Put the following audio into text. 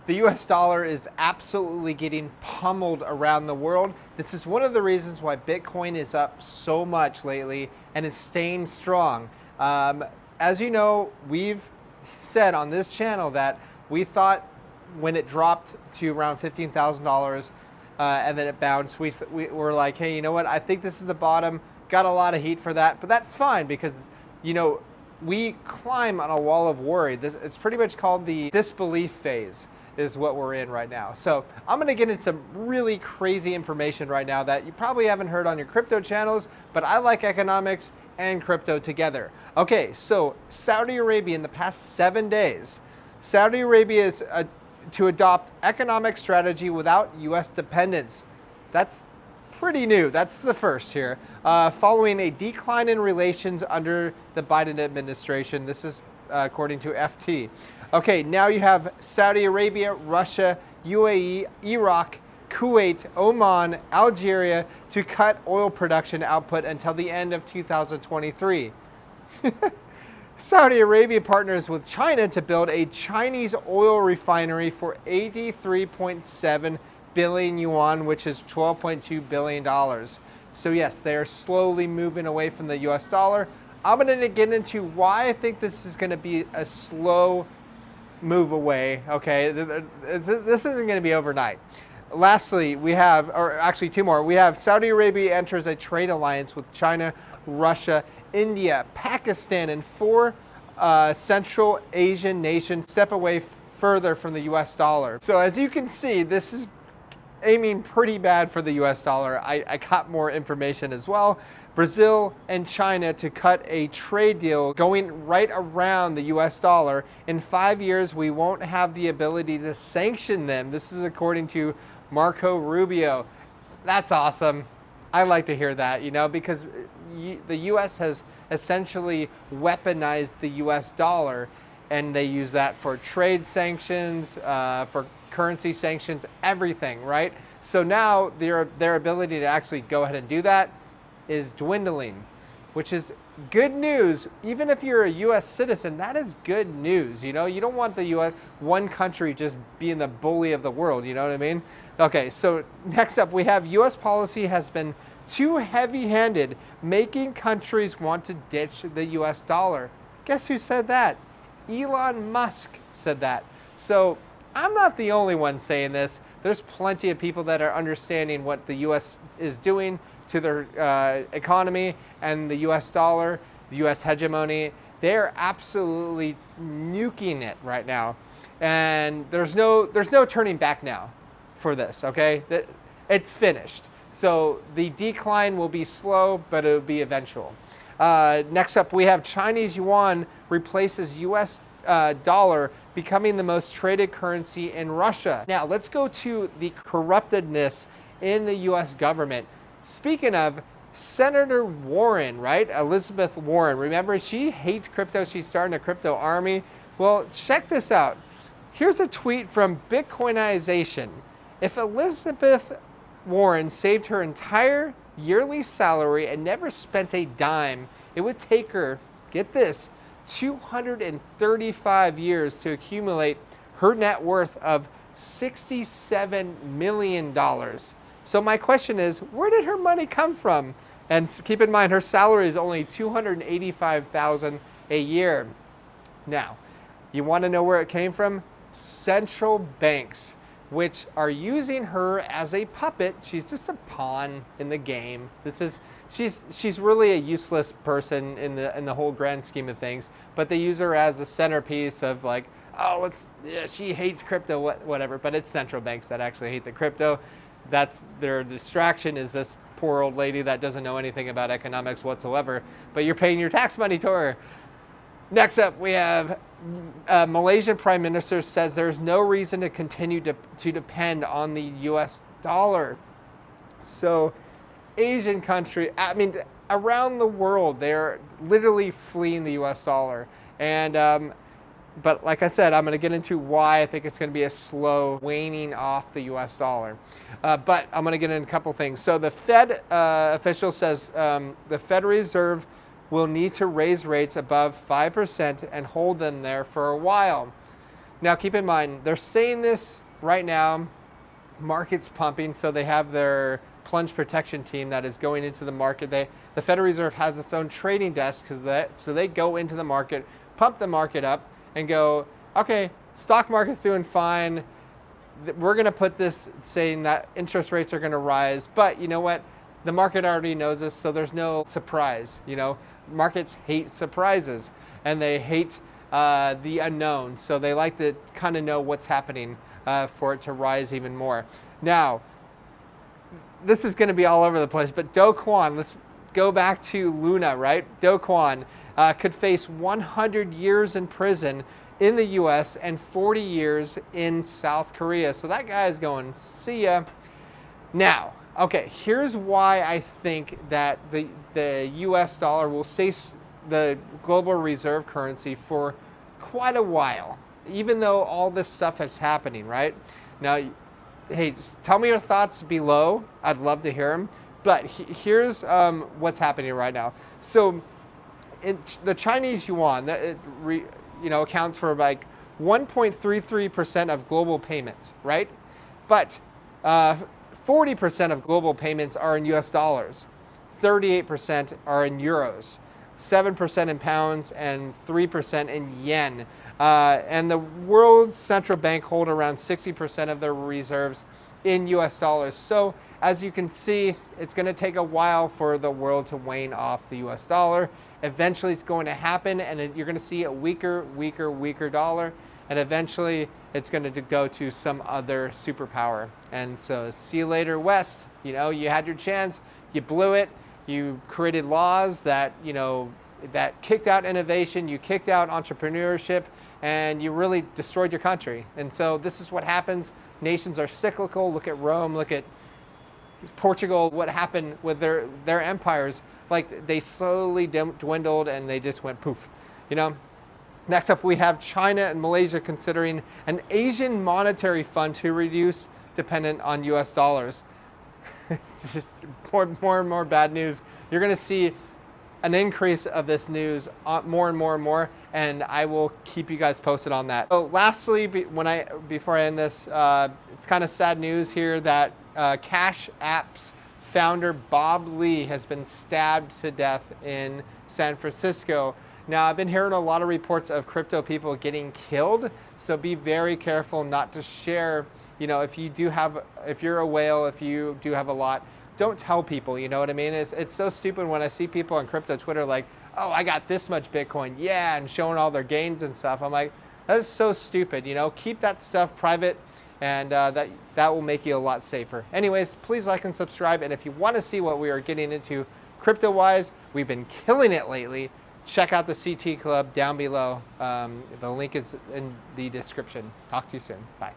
The US dollar is absolutely getting pummeled around the world. This is one of the reasons why Bitcoin is up so much lately and is staying strong. As you know, we've said on this channel that we thought when it dropped to around $15,000 and then it bounced, we were like, hey, you know what? I think this is the bottom. Got a lot of heat for that, but that's fine because, you know, we climb on a wall of worry. It's pretty much called the disbelief phase is what we're in right now. So I'm gonna get into some really crazy information right now that you probably haven't heard on your crypto channels, but I like economics and crypto together. Okay, so Saudi Arabia in the past 7 days, Saudi Arabia is to adopt economic strategy without US dependence. That's pretty new. That's the first here. Following a decline in relations under the Biden administration. This is according to FT. Okay, now you have Saudi Arabia, Russia, UAE, Iraq, Kuwait, Oman, Algeria to cut oil production output until the end of 2023. Saudi Arabia partners with China to build a Chinese oil refinery for 83.7 billion yuan, which is $12.2 billion. So yes, they are slowly moving away from the US dollar. I'm going to get into why I think this is going to be a slow move away, okay? This isn't going to be overnight. Lastly, we have, or actually two more, we have Saudi Arabia enters a trade alliance with China, Russia, India, Pakistan, and 4 Central Asian nations step away further from the US dollar. So as you can see, this is aiming pretty bad for the US dollar. I got more information as well. Brazil and China to cut a trade deal going right around the US dollar. In 5 years, we won't have the ability to sanction them. This is according to Marco Rubio. That's awesome. I like to hear that, you know, because the US has essentially weaponized the US dollar, and they use that for trade sanctions, for currency sanctions, everything, right? So now their ability to actually go ahead and do that is dwindling, which is good news. Even if you're a US citizen, that is good news. You know, you don't want the US, one country just being the bully of the world, you know what I mean? Okay, so next up we have US policy has been too heavy-handed, making countries want to ditch the US dollar. Guess who said that? Elon Musk said that. So I'm not the only one saying this. There's plenty of people that are understanding what the US is doing to their economy and the US dollar, the US hegemony. They're absolutely nuking it right now. And there's no turning back now for this, okay? It's finished. So the decline will be slow, but it'll be eventual. Next up, we have Chinese yuan replaces US dollar, becoming the most traded currency in Russia. Now, let's go to the corruptedness in the US government. Speaking of, Senator Warren, right? Elizabeth Warren. Remember, she hates crypto. She's starting a crypto army. Well, check this out. Here's a tweet from Weaponization. If Elizabeth Warren saved her entire yearly salary and never spent a dime, it would take her, get this, 235 years to accumulate her net worth of $67 million. So my question is, where did her money come from? And keep in mind, her salary is only $285,000 a year. Now, you want to know where it came from? Central banks, which are using her as a puppet. She's just a pawn in the game. She's really a useless person in the whole grand scheme of things. But they use her as a centerpiece of like, oh, she hates crypto, whatever. But it's central banks that actually hate the crypto. That's their distraction, is this poor old lady that doesn't know anything about economics whatsoever, but you're paying your tax money to her. Next up, we have Malaysian Prime Minister says there's no reason to continue to depend on the US dollar. So Asian country, I mean, around the world, they're literally fleeing the US dollar. And but like I said, I'm going to get into why I think it's going to be a slow waning off the US dollar. But I'm going to get into a couple things. So the Fed official says the Fed Reserve will need to raise rates above 5% and hold them there for a while. Now keep in mind, they're saying this right now, market's pumping, so they have their plunge protection team that is going into the market. The Federal Reserve has its own trading desk, so they go into the market, pump the market up, and go, okay, stock market's doing fine. We're going to put this saying that interest rates are going to rise, but you know what? The market already knows this, so there's no surprise. Markets hate surprises, and they hate the unknown, so they like to kind of know what's happening for it to rise even more. Now, this is going to be all over the place, but Do Kwon, let's go back to Luna, right? Do Kwon could face 100 years in prison in the US and 40 years in South Korea. So that guy is going, see ya. Now, okay, here's why I think that the US dollar will stay the global reserve currency for quite a while, even though all this stuff is happening, right? Now, hey, tell me your thoughts below. I'd love to hear them. But here's what's happening right now. So, the Chinese yuan that accounts for like 1.33% of global payments, right? But 40% of global payments are in US dollars, 38% are in euros, 7% in pounds, and 3% in yen. And the world's central bank hold around 60% of their reserves in US dollars. So as you can see, it's going to take a while for the world to wane off the US dollar. Eventually it's going to happen, and you're going to see a weaker dollar, and eventually it's going to go to some other superpower. And so see you later, West. You had your chance, you blew it. You created laws that that kicked out innovation, you kicked out entrepreneurship, and you really destroyed your country. And so this is what happens. Nations are cyclical. Look at Rome, look at Portugal, what happened with their empires. Like, they slowly dwindled and they just went poof. Next up, we have China and Malaysia considering an Asian monetary fund to reduce dependent on US dollars. It's just more and more bad news. You're going to see an increase of this news more and more, and I will keep you guys posted on that. So lastly, before I end this, it's kind of sad news here that Cash App's founder Bob Lee has been stabbed to death in San Francisco. Now, I've been hearing a lot of reports of crypto people getting killed, so be very careful not to share. If you're a whale, if you do have a lot, don't tell people, you know what I mean? It's so stupid when I see people on crypto Twitter like, oh, I got this much Bitcoin, yeah, and showing all their gains and stuff. I'm like, that is so stupid, keep that stuff private, and that will make you a lot safer. Anyways, please like and subscribe, and if you want to see what we are getting into crypto-wise, we've been killing it lately, check out the CT Club down below. The link is in the description. Talk to you soon. Bye.